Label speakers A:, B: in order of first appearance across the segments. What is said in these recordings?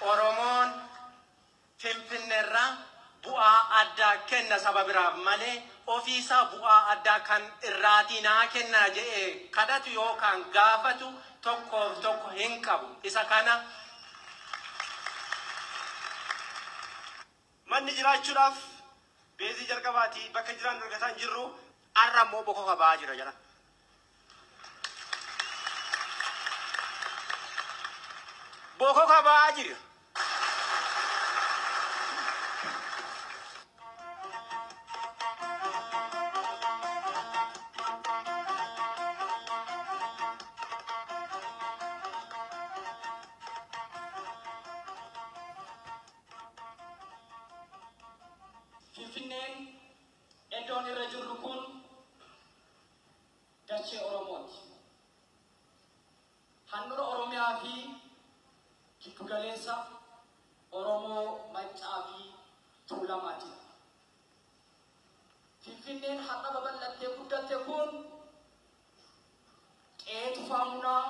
A: Oromoon Finfinneerra bu'aa addaa kenna saba biraaf malee ofiisaa bu'aa addaa kan irraatii naa kenna jedhee kadhatu yookaan gaafatu tokko hin qabu. Isa kana manni jiraachuudhaaf beezii jalqabaatii bakka jiraan argataa hin jirru har'a immoo bokoka ba'aa jira jala. Bokoka ba'aa jira. Finfinneen iddoon irra jirru kun dachee Oromooti. Handhuura Oromiyaa fi giddu galeessa Oromoo Maccaa fi Tuulamaati. Finfinneen har'a babal'attee guddatte kun qe'ee Tufaa Munaa,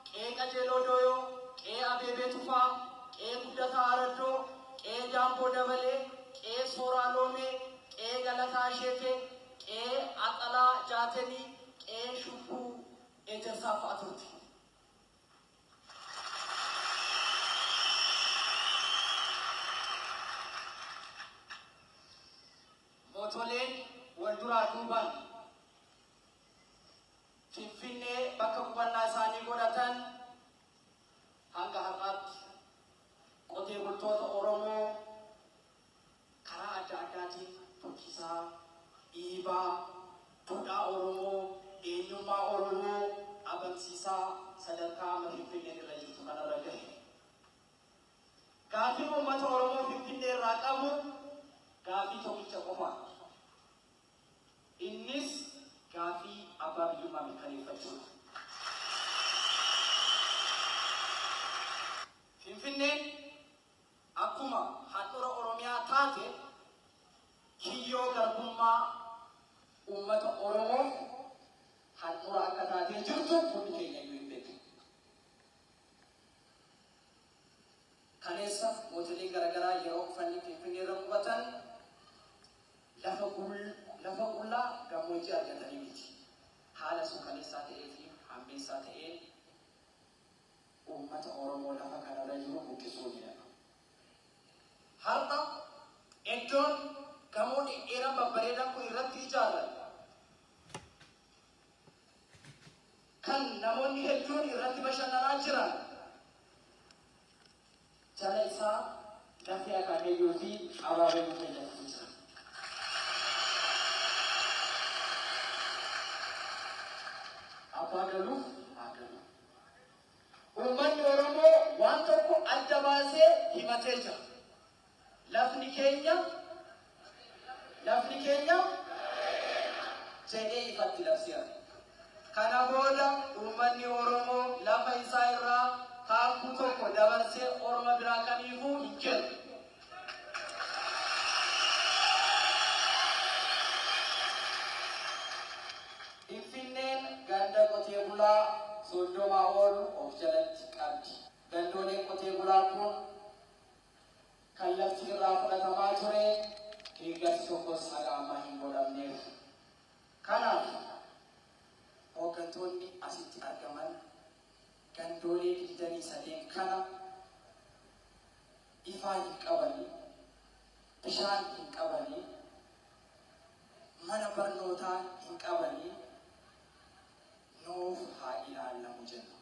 A: qe'ee Qajeeloo Dooyoo, qe'ee Abeebee Tufaa, qe'ee Guddataa Araddoo, qe'ee Jaamboo Dabalee, qe'ee Sooraa Loomee, qe'ee Galataa Sheekee, qe'ee Axalaa Jaatanii, qe'ee Shubbuu Ejersaa fa'aa turte. Mootoleen wal duraa duubaan Finfinnee bakka qubannaa isaanii godhatan hanga har'aatti qotee bultoota Oromoo karaa adda addaatiin tokkisaa, dhiibaa, duudhaa Oromoo, eenyummaa Oromoo abamsiisaa sadarkaa amma Finfinneen irra jirtu kanarra gahe. Gaaffii uummata Oromoo Finfinnee irraa qabu gaaffii tokkicha qofa. Innis gaaffii abbaa biyyummaa mirkaneeffachuudha. Finfinneen akkuma handhuura Oromiyaa taate kiyyoo garbummaa uummata Oromoo handhuura akka taatee jirtu hundi keenya iyyuu hin beeku. Kaleessa mootileen garaagaraa yeroo uffanni Finfinnee irra qubatan lafa qullaa gammoojjii argatanii miti. Haala suukaneessaa ta'ee fi hambeessaa ta'ee uummata Oromoo lafa kanarra jiru buqqisuu jedhama. Har'a iddoon gamoo dhedheeraa babbareedaa kun irratti ijaarame kan namoonni hedduun irratti bashannanaa jiran jala isaa lafee akaakayyuu fi abaabee fayyadamu jira. Abbaa galuuf haa galu. Uummanni Oromoo waan tokko adda baasee himatee jira. Lafni keenya jedhee ifatti labseera. Kana booda uummanni Oromoo lafa isaa irraa haakkuu tokko dabarsee Oromoo biraa kamiifuu hin kennu. Finfinneen ganda qotee bulaa soddomaa ol of jalatti qabdi. Gandooleen qotee bulaa kun kan lafti irraa fudhatamaa ture deeggarsi tokkos haga ammaa hin godhamneef. Kanaaf hooggantoonni asitti argaman gandoolee 23 kana ifaa hin qabanii, bishaan hin qabanii, mana barnootaa hin qabanii nuuf haa ilaallamu jenna.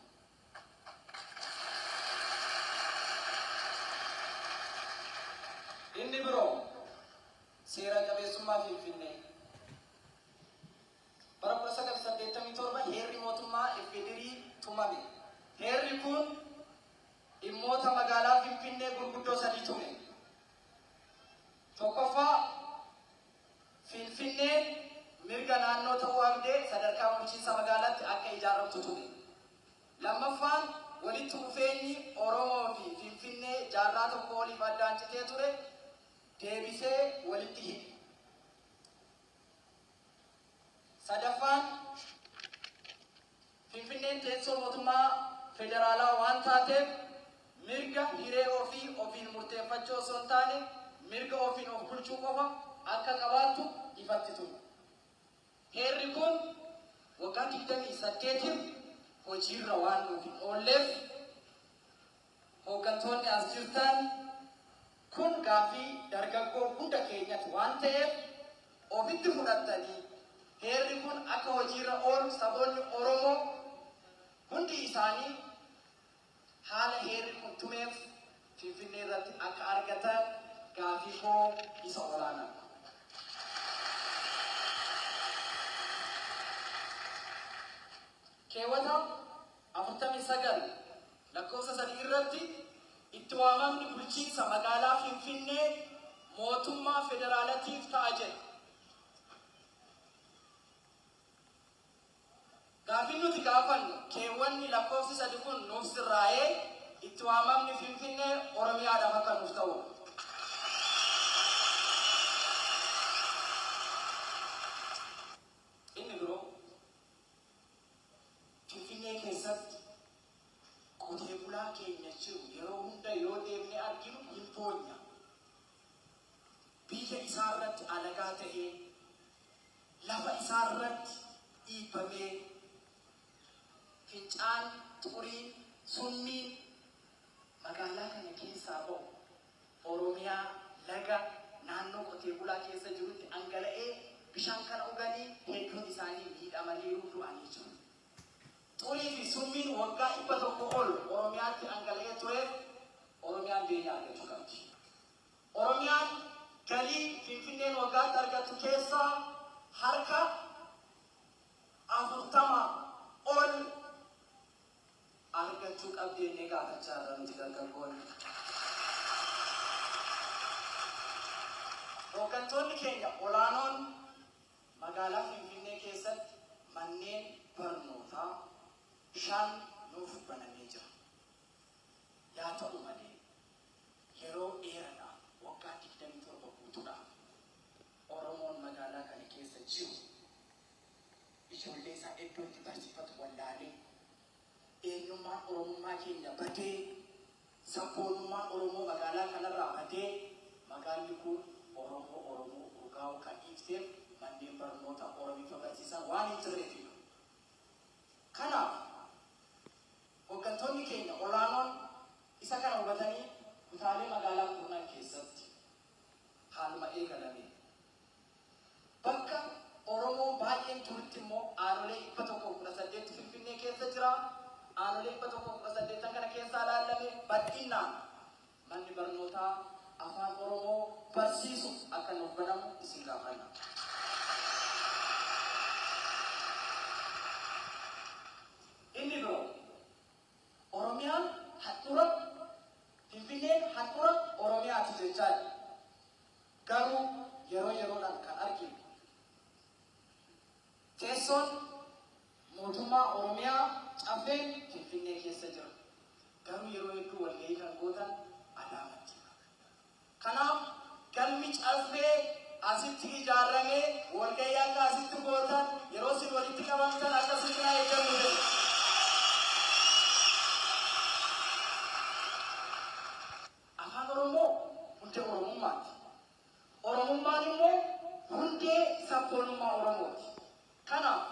A: Inni biroo seera qabeessummaa Finfinnee. Bara 1987 heerri mootummaa Ifedirii tumame. Heerri kun dhimmoota magaalaa Finfinnee gurguddoo sadii tume. Tokkoffaa Finfinneen mirga naannoo ta'uu abdee sadarkaa bulchiinsa magaalaatti akka ijaaramtu tume. Lammaffaan walitti dhufeenyi Oromoo fi Finfinnee jaarraa tokko waliif addaan citee ture deebisee walitti hidhe. Sadaffaan Finfinneen teessoo mootummaa federaalaa waan taateef mirga hiree ofii murteeffachuu osoo hin taane mirga ofiin of bulchuu qofa akka qabaattu ifatti ture. Heerri kun waggaa 28 hojiirra waan nuuf hin oolleef hooggantoonni as jirtan kun gaaffii dargaggoo hunda keenyatti waan ta'eef ofitti fudhattanii heerri kun akka hojiirra oolu saboonni Oromoo hundi isaanii haala heerri kun tumeef Finfinnee irratti akka argatan gaaffii koo isa olaanaa. Keewwata 49 lakkoofsa 3 irratti itti waamamni bulchiinsa magaalaa Finfinnee mootummaa federaalaatiif ta'a jedha. Gaafiin nuti gaafannu keewwanni lakkoofsi 3 kun nuuf sirraa'ee itti waamamni Finfinnee Oromiyaadhaaf akka nuuf ta'u. Inni biroo Finfinnee keessatti qotee bulaa keenya jiru yeroo hunda yoo deemnee arginu hin boonya. Biyya isaa irratti alagaa ta'ee lafa isaa irratti dhiibbamee fincaan xuriin summiin magaalaa kana keessaa ba'u Oromiyaa laga naannoo qotee bulaa keessa jirutti dhangala'ee bishaan kana dhuganii hedduun isaanii miidhamanii du'anii jiru. Xurii fi summiin waggaa 100 ol Oromiyaatti dhangala'ee tureef Oromiyaan beenyaa argachuu qabdi. Oromiyaan galii Finfinneen waggaatti argattu keessaa harka 40 ol argachuu qabdi jennee gaafachaa jirra nuti dargaggoonni. Hooggantoonni keenya olaanoon magaalaa Finfinnee keessatti manneen barnootaa 5 nuuf banamee jira. Yaa ta'u malee yeroo dheeraadhaaf waggaa 27 guutuudhaaf Oromoon magaalaa kana keessa jiru ijoollee isaa iddootti barsiifatu wallaalee eenyummaan Oromummaa keenya badee sabboonummaan Oromoo magaalaa kanarraa badee magaalli kun Oromoo urgaa'u kan ibseef manneen barnoota Oromiifa barsiisan waan hin jirreef. Kanaaf hooggantoonni keenya olaanoon isa kana hubatanii kutaalee magaalaa kurnan keessatti haaluma eegalame bakka Oromoo baay'een turutti immoo aanolee 118 Finfinnee keessa jira. Aanolee 118 kana keessaa ilaalame bal'inaan manni barnootaa afaan Oromoo barsiisu akka nuuf banamu isin gaafanna. Inni biroo Oromiyaan handhuura Finfinneen handhuura Oromiyaati jechaa jira. Garuu yeroodhaan kan arginu teessoon mootummaa Oromiyaa caffeen Finfinnee keessa jira. Garuu yeroo hedduu walgahii kan gootan Adaamaatti. Kanaaf galmi caffee asitti ijaarramee walgahii akka asitti gootan yeroo isin walitti qabamtan akkasitti naa eeggamu jedhu. Afaan Oromoo hundee Oromummaati. Oromummaan immoo hundee sabboonummaa Oromooti. Kanaaf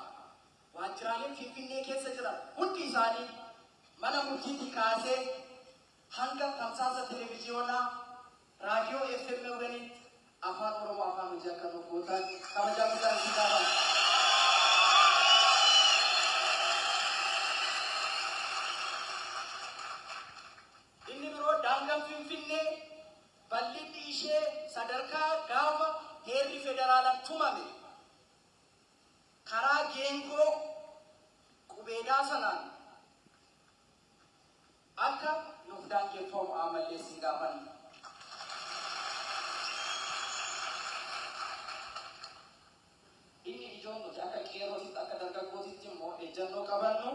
A: waajjiraaleen Finfinnee keessa jiran hundi isaanii mana murtiitii kaasee hanga tamsaasa televiziyoonaa raadiyoo FM walitti afaan Oromoo afaan hojii akka nuuf gootan kabajaa guddaa isin gaafanna. Inni biroo daangaan Finfinnee bal'inni ishee sadarkaa gaafa heerri federaalaan tumame karaa geengoo qubeedaa sanaan akka nuuf daangeffamu amallee isin gaafanna. Inni ijoon nuti akka qeerrootitti akka dargaggootitti immoo ejjennoo qabannu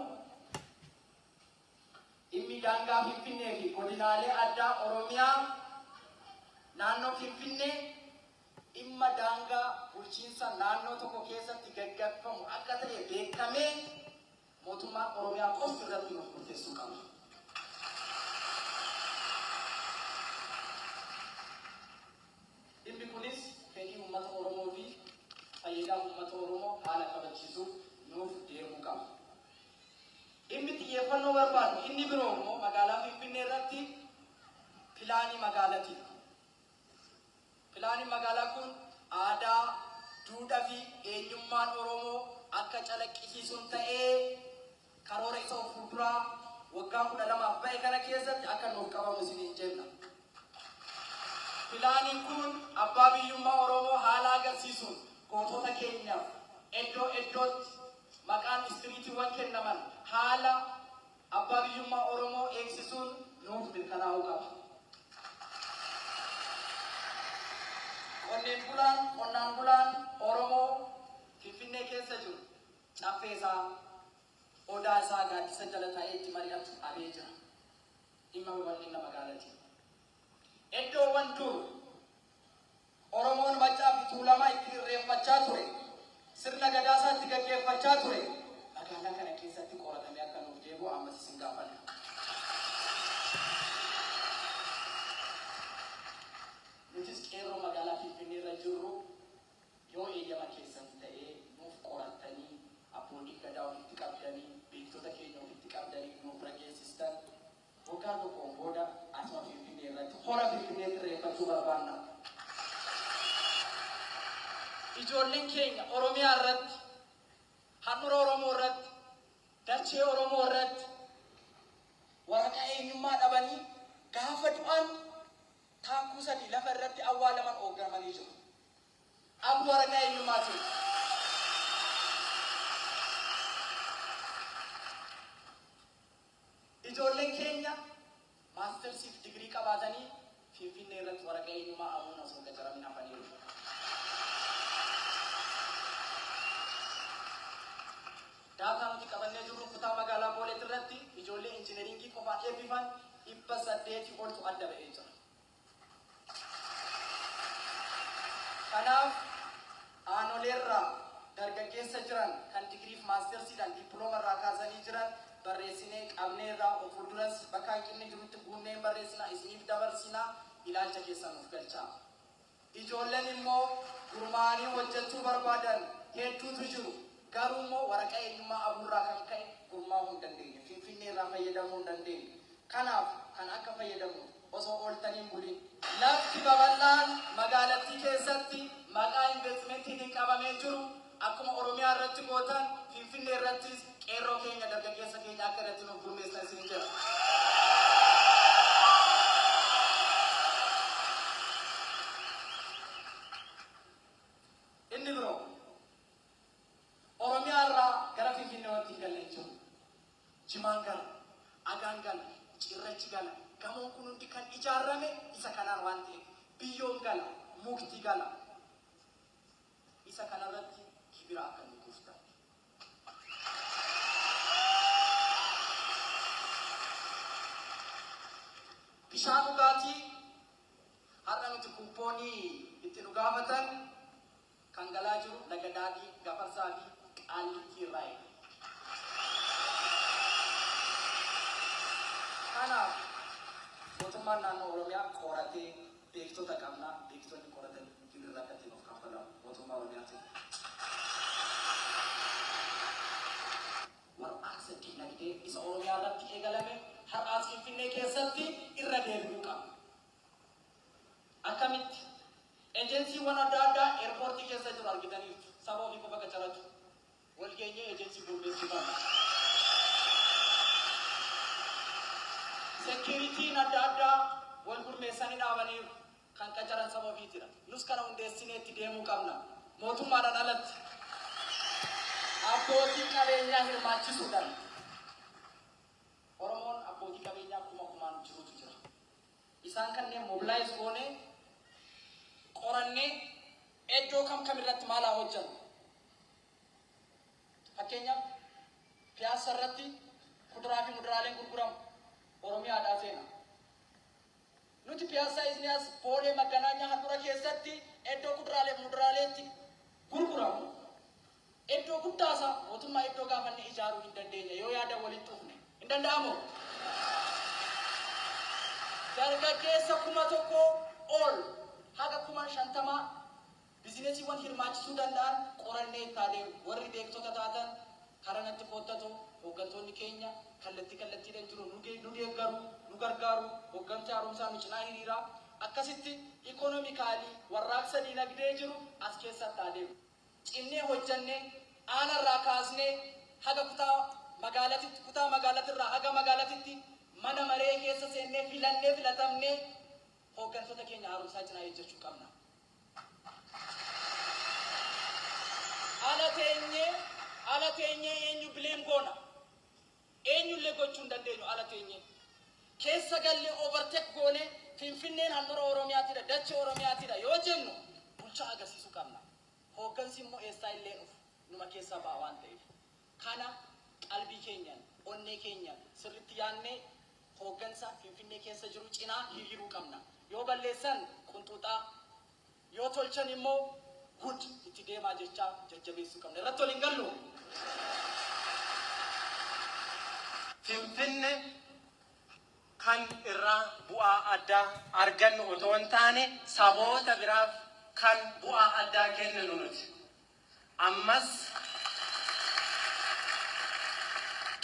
A: dhimmi daangaa Finfinnee fi godinaalee addaa Oromiyaa naannoo Finfinnee dhimma daangaa bulchiinsa naannoo tokko keessatti gaggeeffamu akka ta'e beekamee mootummaan Oromiyaa qofti irratti nuuf murteessuu qaba. hubannoo barbaadu. Inni biroo immoo magaalaa Finfinnee irratti pilaanii magaalaati. Pilaanii magaalaa kun aadaa, duudhaa fi eenyummaan Oromoo akka calaqqisiisuun ta'ee karoora isa of fuulduraa waggaa 12 ba'e kana keessatti akka nuuf qabamu isiniin jenna. Pilaaniin kun abbaa biyyummaa Oromoo haala agarsiisuun gootota keenyaaf iddoo iddootti maqaan istiriitiiwwan kennaman haala abbaa biyyummaa Oromoo eegsisuun nuuf mirkanaa'uu qaba. Qonnaan bulaan Oromoo Finfinnee keessa jiru caffee isaa odaa isaa gaaddisa jala taa'ee itti mari'atu abee jira. Dhimma babal'ina magaalaati. Iddoowwan dur Oromoon Maccaa fi Tuulamaa itti irreeffachaa ture, sirna gadaa isaatti gaggeeffachaa ture, magaalaa kana keessatti qoratamee akka nuuf deebi'u ammas isin gaafanna. Nutis qeerroo magaalaa Finfinnee irra jirru yoo eeyyama keessatti ta'ee nuuf qorattanii abbootii gadaa ofitti qabdanii beektota keenya ofitti qabdanii nuuf rageessistan waggaa tokkoon booda asuma Finfinnee irratti hora Finfinneetti irreeffachuu barbaanna. Ijoolleen keenya Oromiyaa irratti, handhuura Oromoo irratti, dachee Oromoo irratti waraqaa eenyummaa dhabanii gaafa du'an taakkuu sadii lafa irratti awwaalaman hoogganamanii jiru. Abbaa waraqaa eenyummaatiin. Ijoolleen keenya maastarsiif digirii qabaatanii Finfinnee irratti waraqaa eenyummaa amuun osoo gajaramin hafaniiru. Daataa nuti qabannee jirru kutaa magaalaa Booleet irratti ijoollee injineringii qofaan eebbifan 800 oltu adda ba'ee jira. Kanaaf aanoleerraa dargaggeessa jiran kan digiriif maastarsiidhaan dippiloomaa irraa kaasanii jiran barreessinee qabneerraa of fuulduras bakka hanqinni jirutti guunneen barreessinaa isiniif dabarsinaa ilaalcha keessan nuuf galchaa. Ijoolleen immoo gurmaa'anii hojjechuu barbaadan hedduutu jiru. Garuu immoo waraqaa eenyummaa abuurraa kan ka'e gurmaa'uu hin dandeenye. Finfinnee irraa fayyadamuu hin dandeenye. Kanaaf kan akka fayyadamu osoo ooltanii bulin. Lafti babal'aan magaalattii keessatti maqaa investimentiin qabamee jiru akkuma Oromiyaa irratti gootan Finfinnee irrattis qeerroo keenya dargaggeessa keenya akka irratti nuuf gurmeessan isin jira. Inni biroo Oromiyaa irraa gara Finfinnee walitti galee jiru. Jimaan gala, agaan gala, cirrachi gala, gamoon kun hundi kan ijaarame isa kanaan waan ta'eef biyyoon gala, mukti gala. Isa kanarratti kibira akka nu guuftan. Bishaan dhugaatii har'a nuti kuppoonii itti dhugaafatan kan galaa jiru laga Daadii, Gafarsaa fi Qaallitii irraa. Kanaaf mootummaan naannoo Oromiyaa qoratee beektota qabnaa, beektonni qoratan gibira akka ittiin of kaffalamu mootummaa Oromiyaati. Warraaqsa dinagdee isa Oromiyaa irratti eegalame har'aas Finfinnee keessatti irra deebi'uu qaba. Akkamitti ejensiiwwan adda addaa eerpoortii keessa jiru argitaniif saba ofii qofa qacaratu walgeenyee ejensii gurmeessifama. Sekiriitiin adda addaa wal gurmeessanii dhaabanii kan qacaran saba ofiitidha. Nus kana hundeessinee itti deemuu qabna. Mootummaadhaan alatti abbootii qabeenyaa hirmaachisuudhaan Oromoon abbootii qabeenyaa kumaan jirutu jira. Isaan kanneen mobilaayiz goonee qorannee iddoo kam irratti maal hojjennu. Fakkeenyaaf piyaasa irratti kuduraa fi muduraaleen gurguramu Oromiyaadhaa seena. Nuti piyaasa Isniyaas Boolee Maganaanyaa handhuura keessatti iddoo kuduraalee fi muduraaleetti gurguramu. Iddoo guddaasaa mootummaa iddoo gaafanne ijaaruu hin dandeenye yoo yaada walitti dhufne hin danda'amu. Dargaggeessa 1,000 ol haga 50,000 bizineesiiwwan hirmaachisuu danda'an qorannee taatee warri beektota taatan karaa natti koottatu hooggantoonni keenya kallattiidhaan jiru nu deeggaru nu gargaaru hooggansa haaromsaa nu cinaa hiriiraa akkasitti ikonomikaalii warraaqsa diinagdee jiru as keessatti adeemu. Cinnee hojjannee aanarraa kaasnee haga kutaa magaalatirraa haga magaalatitti mana maree keessa seennee filatamnee hooggantoota keenya haaromsaa cinaa ejjechuu qabna. Ala teenyee eenyu bileem goona. Eenyullee gochuu hin dandeenyu ala teenyee. Keessa gallee overtake goone Finfinneen handhuura Oromiyaatidha, dachee Oromiyaatidha yoo jennu bulchaa agarsiisuu qabna. Hooggansi immoo eessaa illee dhufu numa keessaa ba'a waan ta'eef. Kana qalbii keenyaan, onnee keenyaan sirriitti yaadnee hooggansa Finfinnee keessa jiru cinaa hiriiruu qabna. Yoo balleessan qunxuuxaa, yoo tolchan immoo gud itti deemaa jechaa jajjabeessuu qabna. Irratti waliin gallu.
B: Finfinnee kan irraa bu'aa addaa argannu otoo hin taane saboota biraaf kan bu'aa addaa kenninu nuti. Ammas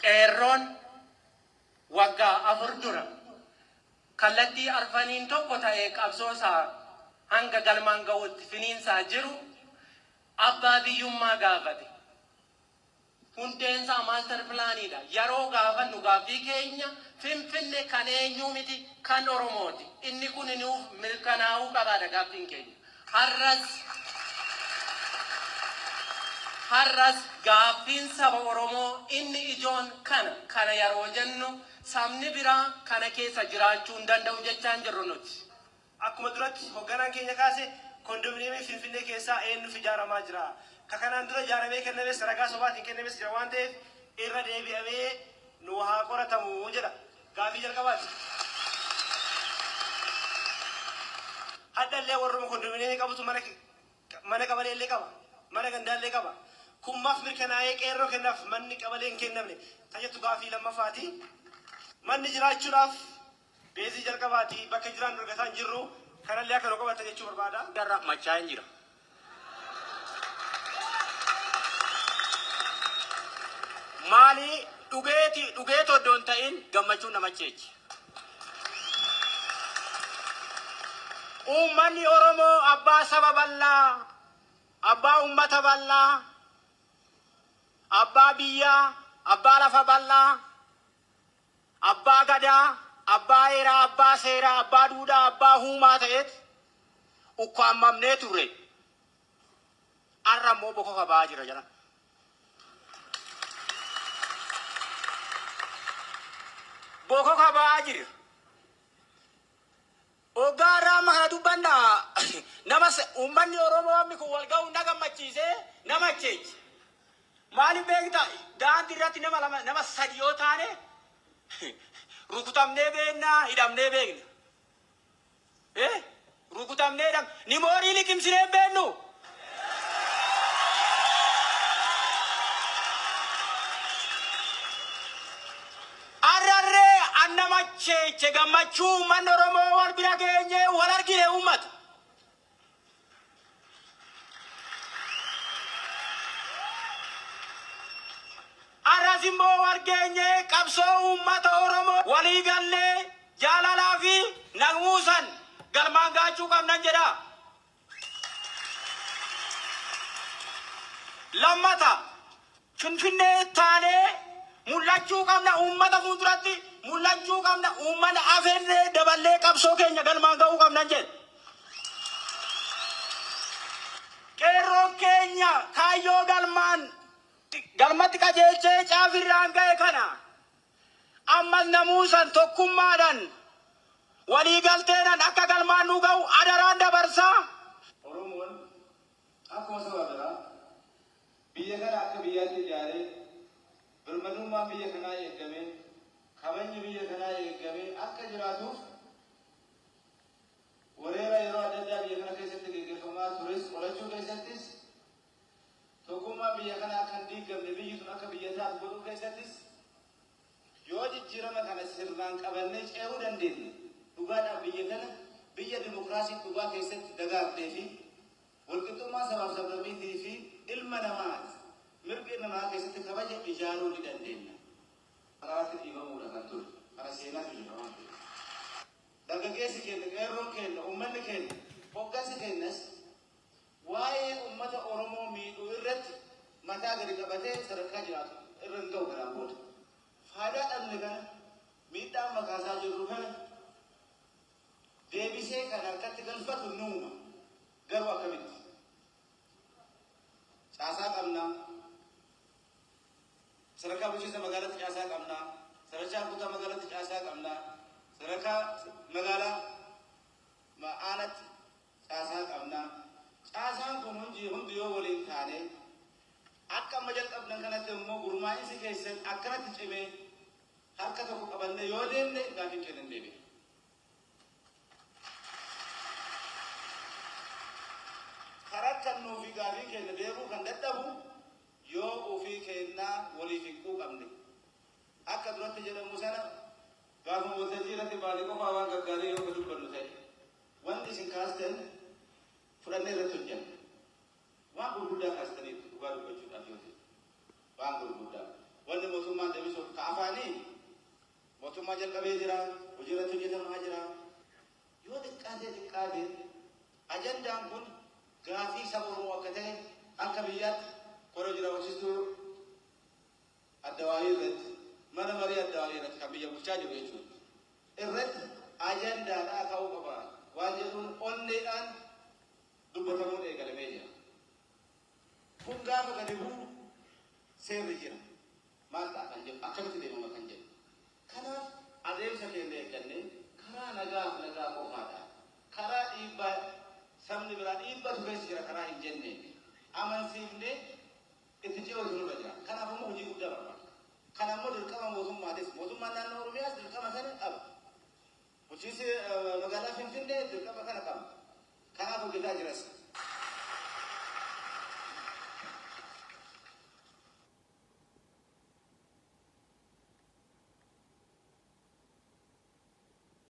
B: qeerroon waggaa 4 dura kallattii arfaniin tokko ta'ee qabsoosaa hanga galmaan ga'utti finiinsaa jiru abbaa biyyummaa gaafate. Hundeensaa maaster pilaaniidha. Yeroo gaafannu gaaffii keenya Finfinnee kan eenyuu miti kan Oromooti. Inni kun nuuf mirkanaa'uu qabaadha gaaffiin keenya. Har'as gaaffiin saba Oromoo inni ijoon kana yeroo jennu sabni biraa kana keessa jiraachuu hin danda'u jechaan jirru nuti.
C: Akkuma duratti hoogganaan keenya kaase kondominiyeemii Finfinnee keessaa eenyuuf ijaaramaa jira. Kakanaan dura ijaaramee kennames ragaa sobaatiin kennames jira waan ta'eef irra deebi'amee nu haa qoratamu jedha. Gaaffii jalqabaati. Haddallee warra kondominiyeemii qabutu mana qabalee illee qaba. Mana gandaallee qaba. Kummaaf mirkanaa'ee qeerroo kennaaf manni qabalee hin kennamne. Tajaajiltu gaaffii lammaffaati. Manni jiraachuudhaaf beezii jalqabaati bakka jiraan dorgataa hin jirru kanallee akka nu qabata jechuu barbaada.
B: Garra machaa hin jira.
C: Maali dhugeetu oddoon ta'in gammachuun nama cheechi. Uummanni Oromoo abbaa saba bal'aa, abbaa uummata bal'aa, abbaa biyyaa, abbaa lafa bal'aa, abbaa gadaa, abbaa heeraa, abbaa seeraa, abbaa duudhaa, abbaa huumaa ta'eet ukkaamamnee turre. Har'a immoo bokofa ba'aa jira jedhama. Boko kabaa jira. Ogaara maha dubbanna nama uummanni Oromoo ammi kun wal ga'u na gammachiisee nama cheechi. Maali beekta daandii irratti nama 3 yoo taane rukutamnee beekna hidhamnee beekna. Rukutamnee ni moorii liqimsinee beeknu. Nama cheeche gammachuu man Oromoo wal bira geenye wal argine uummata. Arrasimmoo wal geenye qabsoo uummata Oromoo walii gallee jaalalaa fi nagmuusan galmaan gaachuu qabnan jedha. Lammata Finfinnee taanee mul'achuu qabna uummata fuulduratti. Mul'achuu qabna uummata afeerree daballee qabsoo keenya galmaan ga'uu qabnan jedhe. Qeerroon keenya kaayyoo galmatti qajeelchee caafirraan ga'e kana ammas namuusan tokkummaadhaan walii galteenan akka galmaan nu ga'u adaraan dabarsaa.
D: Oromoon akkuma saba biraa biyya kana akka biyyaatti ijaaree birmadummaa biyya kanaa eegamee kabajni biyya kanaa eegamee akka jiraatuuf wareera yeroo adda addaa biyya kana keessatti gaggeeffamaa tures qolachuu keessattis tokkummaa biyya kana akka hin diigamne biyyi sun akka biyya taatu godhuu keessattis yoo jijjiirama kana sirnaan qabannee ce'uu dandeenye dhugaadhaaf biyya kana biyya dimokiraasii dhugaa keessatti dagaagdee fi walqixxummaa sabaaf sablammiitii fi ilma namaa mirga namaa keessatti kabaja ijaaruu ni dandeenya. karaatti dhiibamuudha kan ture. Kana seenaatu jira waan ta'eef. Dargaggeessi keenya, qeerroon keenya, uummanni keenya, hoggansi keenyas waa'ee uummata Oromoo miidhuu irratti mataa gadi qabatee sadarkaa jiraatu irra hin ga'u kanaan booda. Faayidaa dhabne kana miidhaan makaasaa jirru kana deebisee kan harkatti galfatu nuuma. Garuu akkamitti? Caasaa qabnaa. Sadarkaa bulchiinsa magaalaatti caasaa qabnaa. Sadarkaa kutaa magaalaatti caasaa qabnaa. Sadarkaa magaalaa aanatti caasaa qabnaa. Caasaan kun hundi yoo waliin taane akka amma jalqabnan kanatti immoo gurmaa'insi keessan akkanatti cimee harka tokko qabanne yoo deemne gaafiin keenya hin deebi'e. Karaa kannuu fi gaafiin keenya deebuu kan dadhabu yoo ofii keenyaa waliif hin quuqamne. Akka duratti jedhamu sana gaafuma waltajjii irratti baanii qofaa waan gaggaarii yoo dubbannu ta'e wanti isin kaastan fudhannee irratti hojjenna. Waan gurguddaa kaastaniif dhugaa dubbachuudhaaf yoo ta'e waan gurguddaa wanti mootummaan deebisuuf ka afaanii mootummaa jalqabee jira, hojii irratti hojjetamaa jira. Yoo xiqqaatee ajandaan kun gaafii saba Oromoo akka ta'e akka biyyaatti koroo jira barsiistuu addawaayii irratti mana marii addawaayii irratti kan biyya bulchaa jiru jechuudha. Irratti ajandaadhaa ka'uu qaba waan jedhuun onneedhaan dubbatamuun eegalamee jira. Kun gaafa gadi bu'u seerri jira. Maal ta'a kan jedhu akkamitti deemama kan jedhu. Kanaaf adeemsa keenya eeggannee karaa nagaa qofaadha. Karaa dhiibbaa sabni biraa dhiibbatu keessa jira karaa hin jenne amansiifnee itti ce'uutu nurra jira. Kanaaf immoo hojii guddaa barbaada. Kana immoo dirqama mootummaatis mootummaan naannoo Oromiyaas dirqama kana qaba. Bulchiinsi magaalaa Finfinnee dirqama kana qaba. Kanaaf hojjetaa jiras.